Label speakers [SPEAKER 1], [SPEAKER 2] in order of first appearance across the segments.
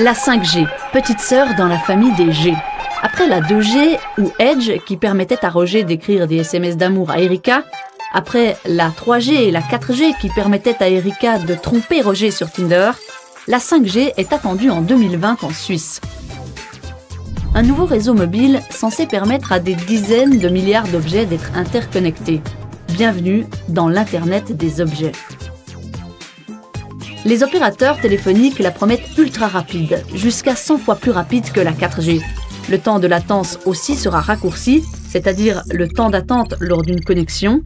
[SPEAKER 1] La 5G, petite sœur dans la famille des G. Après la 2G ou Edge qui permettait à Roger d'écrire des SMS d'amour à Erika, après la 3G et la 4G qui permettaient à Erika de tromper Roger sur Tinder, la 5G est attendue en 2020 en Suisse. Un nouveau réseau mobile censé permettre à des dizaines de milliards d'objets d'être interconnectés. Bienvenue dans l'Internet des objets. Les opérateurs téléphoniques la promettent ultra rapide, jusqu'à 100 fois plus rapide que la 4G. Le temps de latence aussi sera raccourci, c'est-à-dire le temps d'attente lors d'une connexion.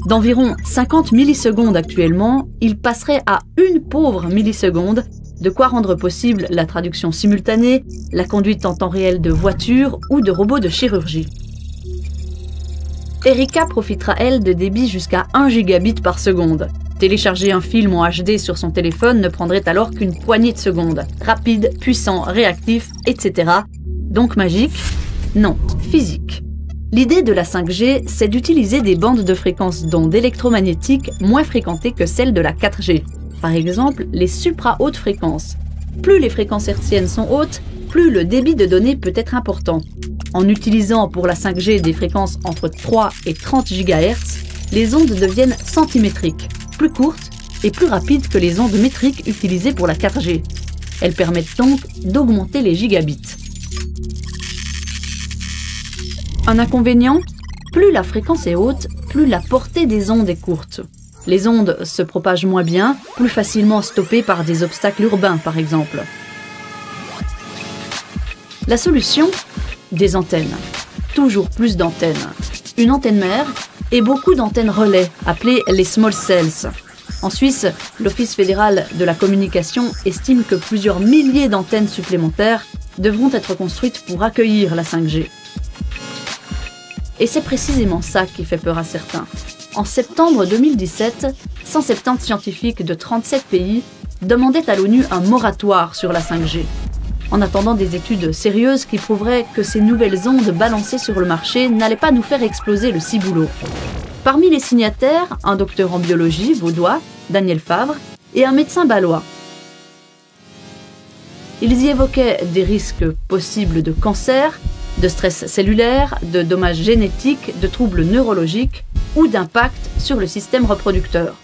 [SPEAKER 1] D'environ 50 millisecondes actuellement, il passerait à une pauvre milliseconde, de quoi rendre possible la traduction simultanée, la conduite en temps réel de voitures ou de robots de chirurgie. Erika profitera, elle, de débits jusqu'à 1 gigabit par seconde. Télécharger un film en HD sur son téléphone ne prendrait alors qu'une poignée de secondes. Rapide, puissant, réactif, etc. Donc magique? Non, physique. L'idée de la 5G, c'est d'utiliser des bandes de fréquences d'ondes électromagnétiques moins fréquentées que celles de la 4G. Par exemple, les supra-hautes fréquences. Plus les fréquences hertziennes sont hautes, plus le débit de données peut être important. En utilisant pour la 5G des fréquences entre 3 et 30 GHz, les ondes deviennent centimétriques, plus courtes et plus rapides que les ondes métriques utilisées pour la 4G. Elles permettent donc d'augmenter les gigabits. Un inconvénient? Plus la fréquence est haute, plus la portée des ondes est courte. Les ondes se propagent moins bien, plus facilement stoppées par des obstacles urbains par exemple. La solution? Des antennes. Toujours plus d'antennes. Une antenne mère et beaucoup d'antennes relais, appelées les small cells. En Suisse, l'Office fédéral de la communication estime que plusieurs milliers d'antennes supplémentaires devront être construites pour accueillir la 5G. Et c'est précisément ça qui fait peur à certains. En septembre 2017, 170 scientifiques de 37 pays demandaient à l'ONU un moratoire sur la 5G, en attendant des études sérieuses qui prouveraient que ces nouvelles ondes balancées sur le marché n'allaient pas nous faire exploser le ciboulot. Parmi les signataires, un docteur en biologie vaudois, Daniel Favre, et un médecin bâlois. Ils y évoquaient des risques possibles de cancer, de stress cellulaire, de dommages génétiques, de troubles neurologiques ou d'impact sur le système reproducteur.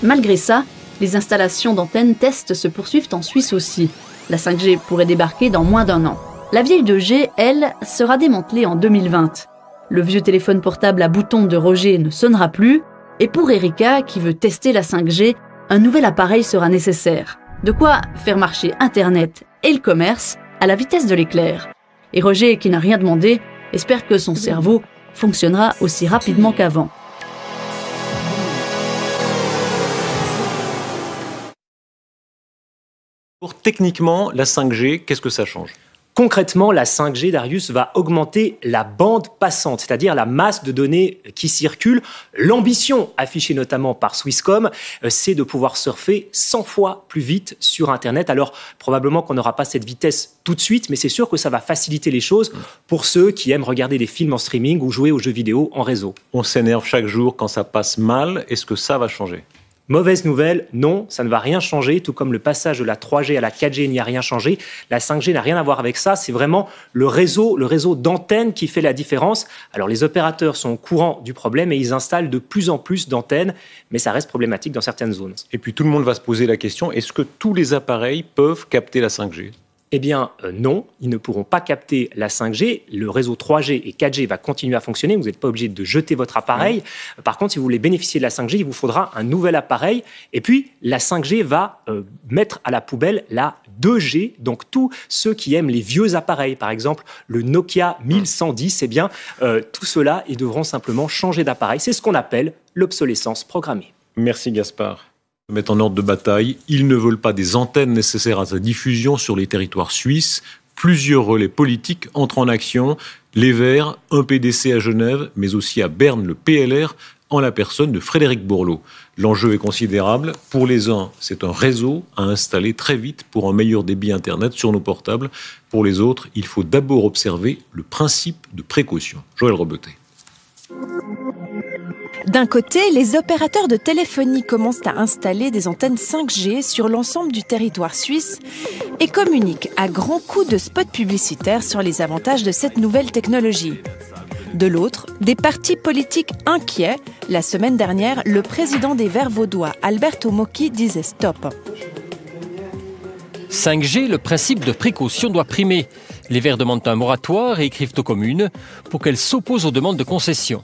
[SPEAKER 1] Malgré ça, les installations d'antennes tests se poursuivent en Suisse aussi. La 5G pourrait débarquer dans moins d'1 an. La vieille 2G, elle, sera démantelée en 2020. Le vieux téléphone portable à boutons de Roger ne sonnera plus, et pour Erika, qui veut tester la 5G, un nouvel appareil sera nécessaire. De quoi faire marcher Internet et le commerce à la vitesse de l'éclair. Et Roger, qui n'a rien demandé, espère que son cerveau fonctionnera aussi rapidement qu'avant.
[SPEAKER 2] Techniquement, la 5G, qu'est-ce que ça change?
[SPEAKER 3] Concrètement, la 5G, Darius, va augmenter la bande passante, c'est-à-dire la masse de données qui circulent. L'ambition, affichée notamment par Swisscom, c'est de pouvoir surfer 100 fois plus vite sur Internet. Alors, probablement qu'on n'aura pas cette vitesse tout de suite, mais c'est sûr que ça va faciliter les choses pour ceux qui aiment regarder des films en streaming ou jouer aux jeux vidéo en réseau.
[SPEAKER 2] On s'énerve chaque jour quand ça passe mal. Est-ce que ça va changer?
[SPEAKER 3] Mauvaise nouvelle, non, ça ne va rien changer, tout comme le passage de la 3G à la 4G n'y a rien changé. La 5G n'a rien à voir avec ça, c'est vraiment le réseau d'antennes qui fait la différence. Alors les opérateurs sont au courant du problème et ils installent de plus en plus d'antennes, mais ça reste problématique dans certaines zones.
[SPEAKER 2] Et puis tout le monde va se poser la question, est-ce que tous les appareils peuvent capter la 5G?
[SPEAKER 3] Eh bien non, ils ne pourront pas capter la 5G. Le réseau 3G et 4G va continuer à fonctionner. Vous n'êtes pas obligé de jeter votre appareil. Par contre, si vous voulez bénéficier de la 5G, il vous faudra un nouvel appareil. Et puis, la 5G va mettre à la poubelle la 2G. Donc, tous ceux qui aiment les vieux appareils, par exemple le Nokia 1110, eh bien, tout cela, ils devront simplement changer d'appareil. C'est ce qu'on appelle l'obsolescence programmée.
[SPEAKER 2] Merci Gaspard. Mettre en ordre de bataille, ils ne veulent pas des antennes nécessaires à sa diffusion sur les territoires suisses. Plusieurs relais politiques entrent en action. Les Verts, un PDC à Genève, mais aussi à Berne, le PLR, en la personne de Frédéric Bourlot. L'enjeu est considérable. Pour les uns, c'est un réseau à installer très vite pour un meilleur débit Internet sur nos portables. Pour les autres, il faut d'abord observer le principe de précaution. Joël Robetet.
[SPEAKER 4] D'un côté, les opérateurs de téléphonie commencent à installer des antennes 5G sur l'ensemble du territoire suisse et communiquent à grands coups de spots publicitaires sur les avantages de cette nouvelle technologie. De l'autre, des partis politiques inquiets. La semaine dernière, le président des Verts vaudois, Alberto Mocchi, disait stop.
[SPEAKER 5] 5G, le principe de précaution doit primer. Les Verts demandent un moratoire et écrivent aux communes pour qu'elles s'opposent aux demandes de concession.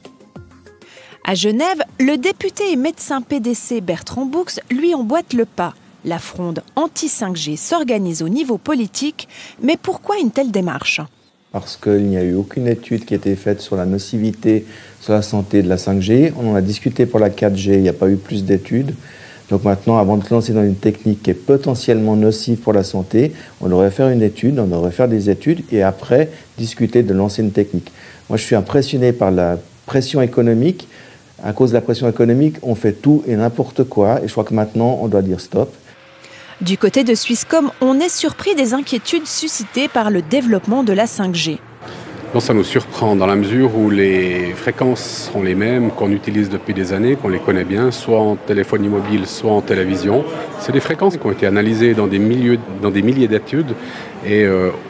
[SPEAKER 4] À Genève, le député et médecin PDC Bertrand Boux lui emboîte le pas. La fronde anti-5G s'organise au niveau politique, mais pourquoi une telle démarche ?
[SPEAKER 6] Parce qu'il n'y a eu aucune étude qui a été faite sur la nocivité, sur la santé de la 5G. On en a discuté pour la 4G, il n'y a pas eu plus d'études. Donc maintenant, avant de se lancer dans une technique qui est potentiellement nocive pour la santé, on devrait faire une étude, on devrait faire des études et après discuter de lancer une technique. Moi, je suis impressionné par la pression économique. À cause de la pression économique, on fait tout et n'importe quoi. Et je crois que maintenant, on doit dire stop.
[SPEAKER 4] Du côté de Swisscom, on est surpris des inquiétudes suscitées par le développement de la 5G.
[SPEAKER 7] Non, ça nous surprend dans la mesure où les fréquences sont les mêmes qu'on utilise depuis des années, qu'on les connaît bien, soit en téléphonie mobile, soit en télévision. C'est des fréquences qui ont été analysées dans des milliers d'études et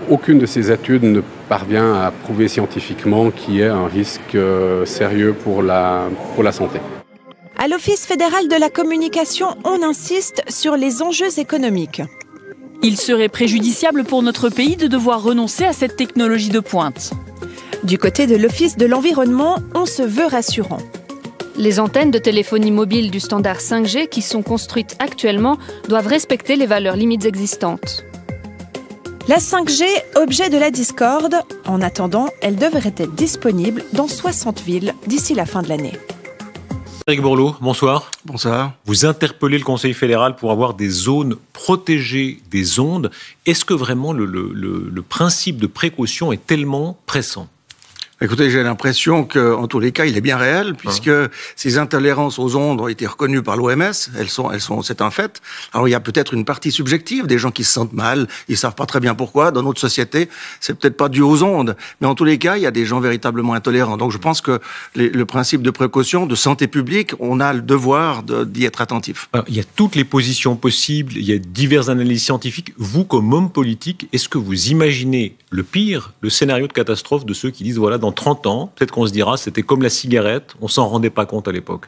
[SPEAKER 7] aucune de ces études ne parvient à prouver scientifiquement qu'il y ait un risque sérieux pour la santé.
[SPEAKER 4] À l'Office fédéral de la communication, on insiste sur les enjeux économiques.
[SPEAKER 8] Il serait préjudiciable pour notre pays de devoir renoncer à cette technologie de pointe.
[SPEAKER 4] Du côté de l'Office de l'environnement, on se veut rassurant.
[SPEAKER 1] Les antennes de téléphonie mobile du standard 5G qui sont construites actuellement doivent respecter les valeurs limites existantes.
[SPEAKER 4] La 5G, objet de la discorde. En attendant, elle devrait être disponible dans 60 villes d'ici la fin de l'année.
[SPEAKER 2] Frédéric Borloo, bonsoir.
[SPEAKER 9] Bonsoir.
[SPEAKER 2] Vous interpellez le Conseil fédéral pour avoir des zones protégées des ondes. Est-ce que vraiment le principe de précaution est tellement pressant ?
[SPEAKER 9] Écoutez, j'ai l'impression qu'en tous les cas, il est bien réel, puisque ces intolérances aux ondes ont été reconnues par l'OMS. Elles sont, c'est un fait. Alors, il y a peut-être une partie subjective, des gens qui se sentent mal, ils savent pas très bien pourquoi. Dans notre société, c'est peut-être pas dû aux ondes. Mais en tous les cas, il y a des gens véritablement intolérants. Donc, je pense que le principe de précaution, de santé publique, on a le devoir d'y être attentif.
[SPEAKER 2] Alors, il y a toutes les positions possibles, il y a diverses analyses scientifiques. Vous, comme homme politique, est-ce que vous imaginez le pire, le scénario de catastrophe de ceux qui disent, voilà, dans 30 ans, peut-être qu'on se dira, c'était comme la cigarette, on s'en rendait pas compte à l'époque.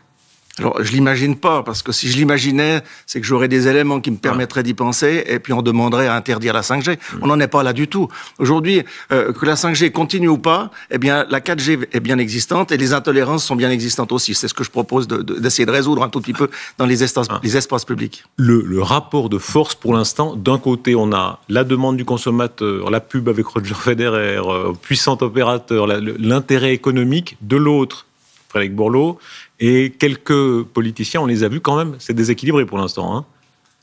[SPEAKER 9] Alors, je l'imagine pas, parce que si je l'imaginais, c'est que j'aurais des éléments qui me permettraient d'y penser, et puis on demanderait à interdire la 5G. On n'en est pas là du tout. Aujourd'hui, que la 5G continue ou pas, eh bien, la 4G est bien existante, et les intolérances sont bien existantes aussi. C'est ce que je propose d'essayer de résoudre un tout petit peu dans les espaces publics.
[SPEAKER 2] Le rapport de force, pour l'instant, d'un côté, on a la demande du consommateur, la pub avec Roger Federer, puissant opérateur, l'intérêt économique, de l'autre, Frédéric Borloo, et quelques politiciens, on les a vus quand même, c'est déséquilibré pour l'instant. Hein.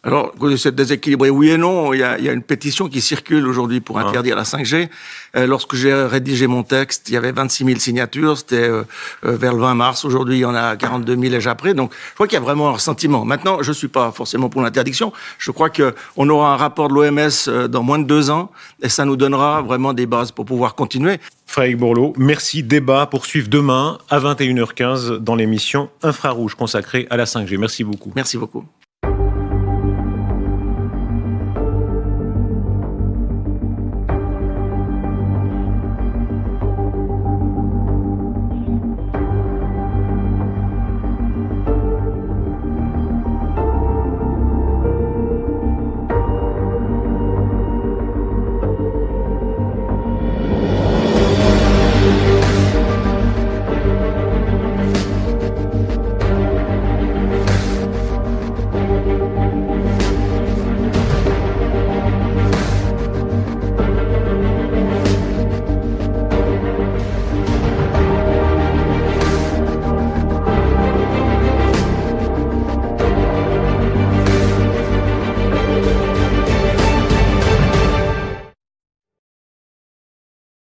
[SPEAKER 9] Alors, c'est déséquilibré, oui et non. Il y a une pétition qui circule aujourd'hui pour interdire la 5G. Lorsque j'ai rédigé mon texte, il y avait 26 000 signatures. C'était vers le 20 mars. Aujourd'hui, il y en a 42 000 et après. Donc, je crois qu'il y a vraiment un ressentiment. Maintenant, je suis pas forcément pour l'interdiction. Je crois qu'on aura un rapport de l'OMS dans moins de 2 ans. Et ça nous donnera vraiment des bases pour pouvoir continuer.
[SPEAKER 2] Frédéric Borloo, merci. Débat poursuivre demain à 21h15 dans l'émission Infrarouge consacrée à la 5G. Merci beaucoup.
[SPEAKER 9] Merci beaucoup.